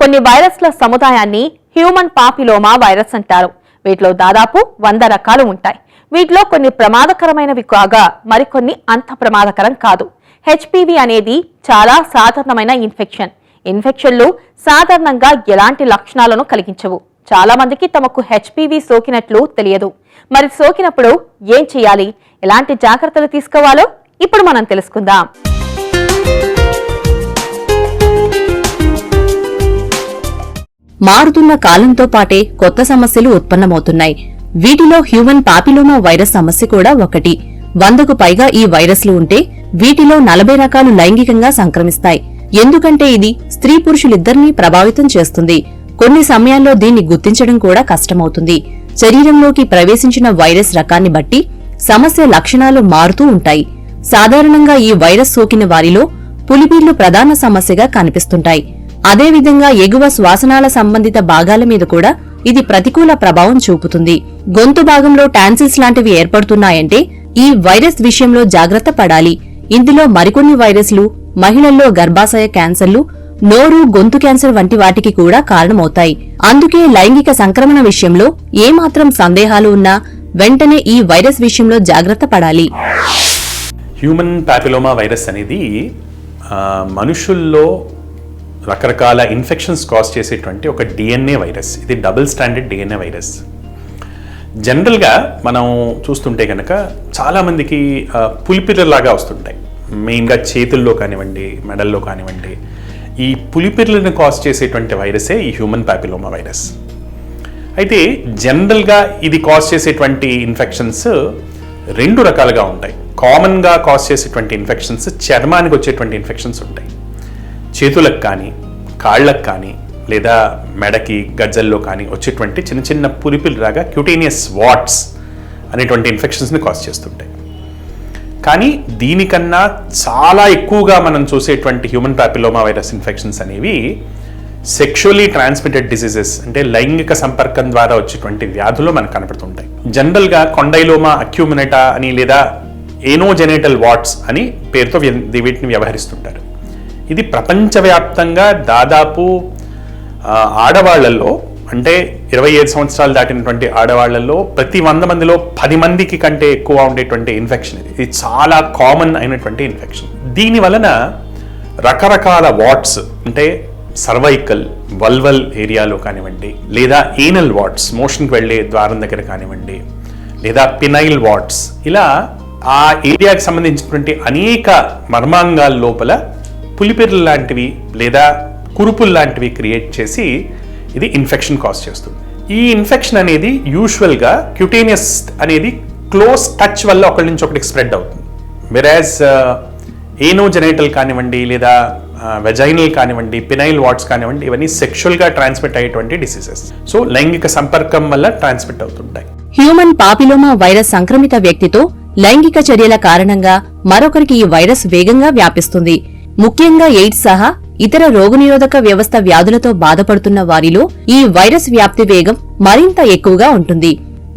కొన్ని వైరస్ల సముదాయాన్ని human papilloma virus అంటారు. వీటిలో దాదాపు 100 రకాలు ఉంటాయి. వీటిలో కొన్ని ప్రమాదకరమైనవి కాగా మరికొన్ని అంత ప్రమాదకరం కాదు. హెచ్పివి అనేది చాలా సాధారణమైన ఇన్ఫెక్షన్లు సాధారణంగా ఎలాంటి లక్షణాలను కలిగించవు. చాలా మందికి తమకు హెచ్పివి సోకినట్లు తెలియదు. మరి సోకినప్పుడు ఏం చేయాలి, ఎలాంటి జాగ్రత్తలు తీసుకోవాలో ఇప్పుడు మనం తెలుసుకుందాం. మారుతున్న కాలంతో పాటే కొత్త సమస్యలు ఉత్పన్నమవుతున్నాయి. వీటిలో హ్యూమన్ పాపిలోమా వైరస్ సమస్య కూడా ఒకటి. 100కు పైగా ఈ వైరస్లు ఉంటే వీటిలో 40 రకాలు లైంగికంగా సంక్రమిస్తాయి. ఎందుకంటే ఇది స్త్రీ పురుషులిద్దరినీ ప్రభావితం చేస్తుంది. కొన్ని సమయాల్లో దీన్ని గుర్తించడం కూడా కష్టమవుతుంది. శరీరంలోకి ప్రవేశించిన వైరస్ రకాన్ని బట్టి సమస్య లక్షణాలు మారుతూ ఉంటాయి. సాధారణంగా ఈ వైరస్ సోకిన వారిలో పులిపిర్లు ప్రధాన సమస్యగా కనిపిస్తుంటాయి. అదేవిధంగా ఎగువ శ్వాసనాళ సంబంధిత భాగాల మీద కూడా ఇది ప్రతికూల ప్రభావం చూపుతుంది. గొంతు భాగంలో టాన్సిల్స్ లాంటివి ఏర్పడుతున్నాయంటే ఈ వైరస్ విషయంలో జాగ్రత్త పడాలి. ఇందులో మరికొన్ని వైరస్లు మహిళల్లో గర్భాశయ క్యాన్సర్లు, నోరు, గొంతు క్యాన్సర్ వంటి వాటికి కూడా కారణమవుతాయి. అందుకే లైంగిక సంక్రమణ విషయంలో ఏమాత్రం సందేహాలు ఉన్నా వెంటనే ఈ వైరస్ విషయంలో జాగ్రత్త పడాలి. హ్యూమన్ పాపిలోమా వైరస్ అనేది మనుషుల్లో రకరకాల ఇన్ఫెక్షన్స్ కాజ్ చేసేటువంటి ఒక డిఎన్ఏ వైరస్. ఇది డబుల్ స్టాండర్డ్ డిఎన్ఏ వైరస్. జనరల్గా మనం చూస్తుంటే కనుక చాలామందికి పులిపిర్లలాగా వస్తుంటాయి. మెయిన్గా చేతుల్లో కానివ్వండి, మెడల్లో కానివ్వండి. ఈ పులిపిర్లను కాజ్ చేసేటువంటి వైరసే ఈ హ్యూమన్ పాపిలోమా వైరస్. అయితే జనరల్గా ఇది కాజ్ చేసేటువంటి ఇన్ఫెక్షన్స్ 2 రకాలుగా ఉంటాయి. కామన్గా కాజ్ చేసేటువంటి ఇన్ఫెక్షన్స్ చర్మానికి వచ్చేటువంటి ఇన్ఫెక్షన్స్ ఉంటాయి. చేతులకు కానీ, కాళ్ళకు కానీ, లేదా మెడకి, గజ్జల్లో కానీ వచ్చేటువంటి చిన్న చిన్న పులిపిల్లాగా క్యూటేనియస్ వాట్స్ అనేటువంటి ఇన్ఫెక్షన్స్ని కాజ్ చేస్తుంటాయి. కానీ దీనికన్నా చాలా ఎక్కువగా మనం చూసేటువంటి హ్యూమన్ పాపిలోమా వైరస్ ఇన్ఫెక్షన్స్ అనేవి సెక్షువల్లీ ట్రాన్స్మిటెడ్ డిసీజెస్, అంటే లైంగిక సంపర్కం ద్వారా వచ్చేటువంటి వ్యాధులు మనకు కనపడుతుంటాయి. జనరల్గా కొండైలోమా అక్యూమినేటా అని లేదా ఏనోజెనేటల్ వాట్స్ అని పేరుతో వీటిని వ్యవహరిస్తుంటారు. ఇది ప్రపంచవ్యాప్తంగా దాదాపు ఆడవాళ్లలో, అంటే 25 సంవత్సరాలు దాటినటువంటి ఆడవాళ్లలో ప్రతి 100 మందిలో 10 మందికి కంటే ఎక్కువ ఉండేటువంటి ఇన్ఫెక్షన్. ఇది చాలా కామన్ అయినటువంటి ఇన్ఫెక్షన్. దీని వలన రకరకాల వాట్స్, అంటే సర్వైకల్, వల్వల్ ఏరియాలో కానివ్వండి, లేదా ఏనల్ వాట్స్, మోషన్కి వెళ్లే ద్వారం దగ్గర కానివ్వండి, లేదా పినైల్ వాట్స్, ఇలా ఆ ఏరియాకి సంబంధించినటువంటి అనేక మర్మాంగాల లోపల పులిపిర్లు లాంటివి లేదా కురుపులు లాంటివి క్రియేట్ చేసి ఇది ఇన్ఫెక్షన్ కాజ్ చేస్తుంది. ఈ ఇన్ఫెక్షన్ అనేది యూజువల్గా క్యూటేనియస్ అనేది క్లోజ్ టచ్ వల్ల ఒకరి నుంచి ఒకటికి స్ప్రెడ్ అవుతుంది. వెరాజ్ ఏనోజెనేటల్ కానివ్వండి, లేదా వెజైనల్ కానివ్వండి, పినైల్ వాట్స్ కానివ్వండి, ఇవన్నీ సెక్షువల్గా ట్రాన్స్మిట్ అయ్యేటువంటి డిసీజెస్. సో లైంగిక సంపర్కం వల్ల ట్రాన్స్మిట్ అవుతుంటాయి. హ్యూమన్ పాపిలోమా వైరస్ సంక్రమిత వ్యక్తితో లైంగిక చర్యల కారణంగా మరొకరికి ఈ వైరస్ వేగంగా వ్యాపిస్తుంది. ముఖ్యంగా ఎయిడ్స్ సహా ఇతర రోగనిరోధక వ్యవస్థ వ్యాధులతో బాధపడుతున్న వారిలో ఈ వైరస్ వ్యాప్తి వేగం మరింత ఎక్కువగా ఉంటుంది.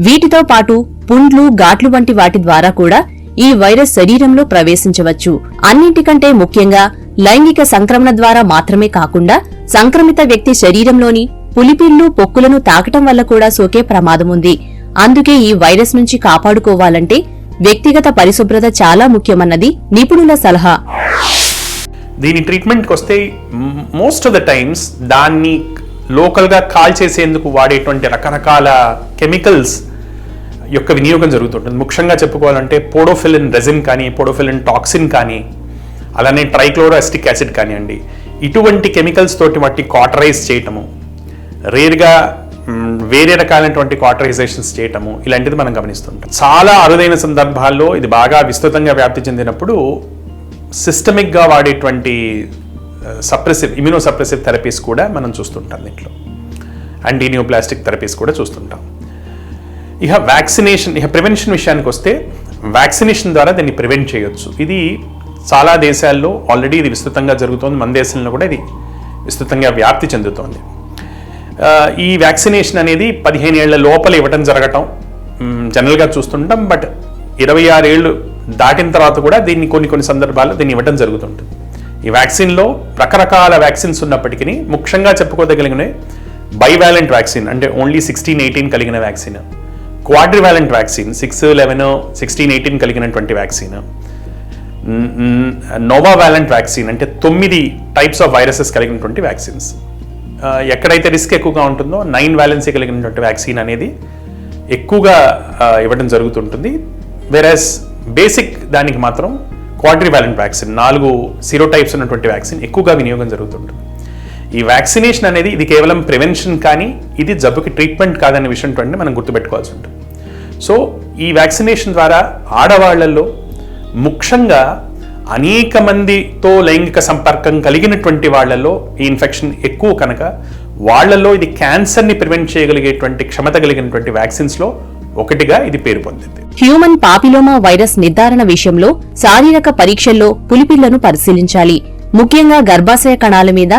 వీటితో పాటు పుండ్లు, ఘాట్లు వంటి వాటి ద్వారా కూడా ఈ వైరస్ శరీరంలో ప్రవేశించవచ్చు. అన్నింటికంటే ముఖ్యంగా లైంగిక సంక్రమణ ద్వారా మాత్రమే కాకుండా సంక్రమిత వ్యక్తి శరీరంలోని పులిపిర్లు, పొక్కులను తాకటం వల్ల కూడా సోకే ప్రమాదముంది. అందుకే ఈ వైరస్ నుంచి కాపాడుకోవాలంటే వ్యక్తిగత పరిశుభ్రత చాలా ముఖ్యమన్నది నిపుణుల సలహా. దీని ట్రీట్మెంట్కి వస్తే మోస్ట్ ఆఫ్ ద టైమ్స్ దాన్ని లోకల్గా కాల్ చేసేందుకు వాడేటువంటి రకరకాల కెమికల్స్ యొక్క వినియోగం జరుగుతుంటుంది. ముఖ్యంగా చెప్పుకోవాలంటే పోడోఫిలిన్ రెజిన్ కానీ, పోడోఫిలిన్ టాక్సిన్ కానీ, అలానే ట్రైక్లోరోఎసిటిక్ యాసిడ్ కానివ్వండి, ఇటువంటి కెమికల్స్ తోటి వాటిని కాటరైజ్ చేయటము, రేర్గా వేరే రకాలైనటువంటి కాటరైజేషన్స్ చేయటము, ఇలాంటిది మనం గమనిస్తుంటాం. చాలా అరుదైన సందర్భాల్లో ఇది బాగా విస్తృతంగా వ్యాప్తి చెందినప్పుడు సిస్టమిక్గా వాడేటువంటి ఇమ్యూనో సప్రెసివ్ థెరపీస్ కూడా మనం చూస్తుంటాం. దీంట్లో యాంటీనియోప్లాస్టిక్ థెరపీస్ కూడా చూస్తుంటాం. ప్రివెన్షన్ విషయానికి వస్తే వ్యాక్సినేషన్ ద్వారా దీన్ని ప్రివెంట్ చేయొచ్చు. ఇది చాలా దేశాల్లో ఆల్రెడీ ఇది విస్తృతంగా జరుగుతోంది. మన దేశంలో కూడా ఇది విస్తృతంగా వ్యాప్తి చెందుతోంది. ఈ వ్యాక్సినేషన్ అనేది 15 ఏళ్ల లోపల ఇవ్వటం జరగటం జనరల్గా చూస్తుంటాం. బట్ 26 ఏళ్ళు దాటిన తర్వాత కూడా దీన్ని కొన్ని సందర్భాల్లో దీన్ని ఇవ్వటం జరుగుతుంటుంది. ఈ వ్యాక్సిన్లో రకరకాల వ్యాక్సిన్స్ ఉన్నప్పటికీ ముఖ్యంగా చెప్పుకోదగిన బైవాలెంట్ వ్యాక్సిన్ అంటే ఓన్లీ 16-18 కలిగిన వ్యాక్సిన్, క్వాడ్రివాలెంట్ వ్యాక్సిన్ 6-11, 16-18 కలిగినటువంటి వ్యాక్సిన్, నోవావాలెంట్ వ్యాక్సిన్ అంటే 9 టైప్స్ ఆఫ్ వైరసెస్ కలిగినటువంటి వ్యాక్సిన్స్. ఎక్కడైతే రిస్క్ ఎక్కువగా ఉంటుందో 9 వ్యాలెన్సీ కలిగినటువంటి వ్యాక్సిన్ అనేది ఎక్కువగా ఇవ్వడం జరుగుతుంటుంది. వెరాస్ బేసిక్ దానికి మాత్రం క్వాడ్రివాలెంట్ వ్యాక్సిన్ 4 సీరోటైప్స్ ఉన్నటువంటి వ్యాక్సిన్ ఎక్కువగా వినియోగం జరుగుతుంటుంది. ఈ వ్యాక్సినేషన్ అనేది ఇది కేవలం ప్రివెన్షన్ కానీ ఇది జబ్బుకి ట్రీట్మెంట్ కాదనే విషయం మనం గుర్తుపెట్టుకోవాల్సి ఉంటుంది. సో ఈ వ్యాక్సినేషన్ ద్వారా ఆడవాళ్లలో ముఖ్యంగా అనేక మందితో లైంగిక సంపర్కం కలిగినటువంటి వాళ్లలో ఈ ఇన్ఫెక్షన్ ఎక్కువ కనుక వాళ్లలో ఇది క్యాన్సర్ని ప్రివెంట్ చేయగలిగేటువంటి క్షమత కలిగినటువంటి వ్యాక్సిన్స్లో ఒకటిగా ఇది పేరు పొందింది. హ్యూమన్ పాపిలోమా వైరస్ నిర్ధారణ విషయంలో శారీరక పరీక్షల్లో పులిపిల్లను పరిశీలించాలి. ముఖ్యంగా గర్భాశయ కణాల మీద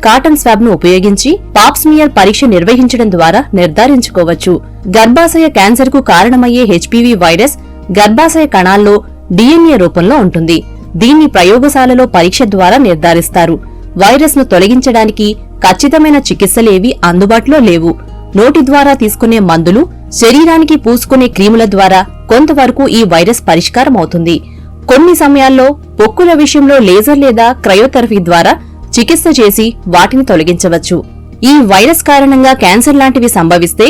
కాటన్ స్వాబ్ ను ఉపయోగించి పాప్స్మియర్ పరీక్ష నిర్వహించడం ద్వారా నిర్ధారించుకోవచ్చు. గర్భాశయ క్యాన్సర్ కు కారణమయ్యే హెచ్పివి వైరస్ గర్భాశయ కణాల్లో DNA రూపంలో ఉంటుంది. దీన్ని ప్రయోగశాలలో పరీక్ష ద్వారా నిర్ధారిస్తారు. వైరస్ ను తొలగించడానికి ఖచ్చితమైన చికిత్సలేవీ అందుబాటులో లేవు. నోటి ద్వారా తీసుకునే మందులు, శరీరానికి పూసుకునే క్రీముల ద్వారా కొంతవరకు ఈ వైరస్ పరిష్కారం అవుతుంది. కొన్ని సమయాల్లో పొక్కుల విషయంలో లేజర్ లేదా క్రయోథెరపీ ద్వారా చికిత్స చేసి వాటిని తొలగించవచ్చు. ఈ వైరస్ కారణంగా క్యాన్సర్ లాంటివి సంభవిస్తే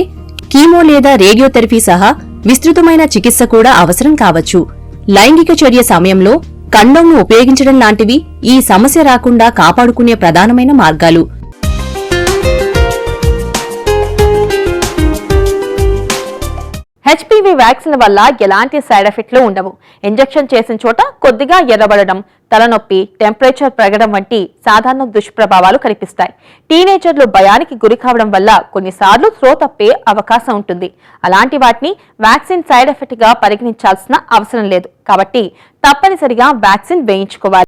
కీమో లేదా రేడియోథెరపీ సహా విస్తృతమైన చికిత్స కూడా అవసరం కావచ్చు. లైంగిక చర్య సమయంలో కండోమ్ను ఉపయోగించడం లాంటివి ఈ సమస్య రాకుండా కాపాడుకునే ప్రధానమైన మార్గాలు. హెచ్పివి వ్యాక్సిన్ వల్ల ఎలాంటి సైడ్ ఎఫెక్ట్లు ఉండవు. ఇంజెక్షన్ చేసిన చోట కొద్దిగా ఎర్రబడడం, తలనొప్పి, టెంపరేచర్ పెరగడం వంటి సాధారణ దుష్ప్రభావాలు కనిపిస్తాయి. టీనేజర్లు భయానికి గురి కావడం వల్ల కొన్నిసార్లు త్రో తప్పే అవకాశం ఉంటుంది. అలాంటి వాటిని వ్యాక్సిన్ సైడ్ ఎఫెక్ట్ గా పరిగణించాల్సిన అవసరం లేదు. కాబట్టి తప్పనిసరిగా వ్యాక్సిన్ వేయించుకోవాలి.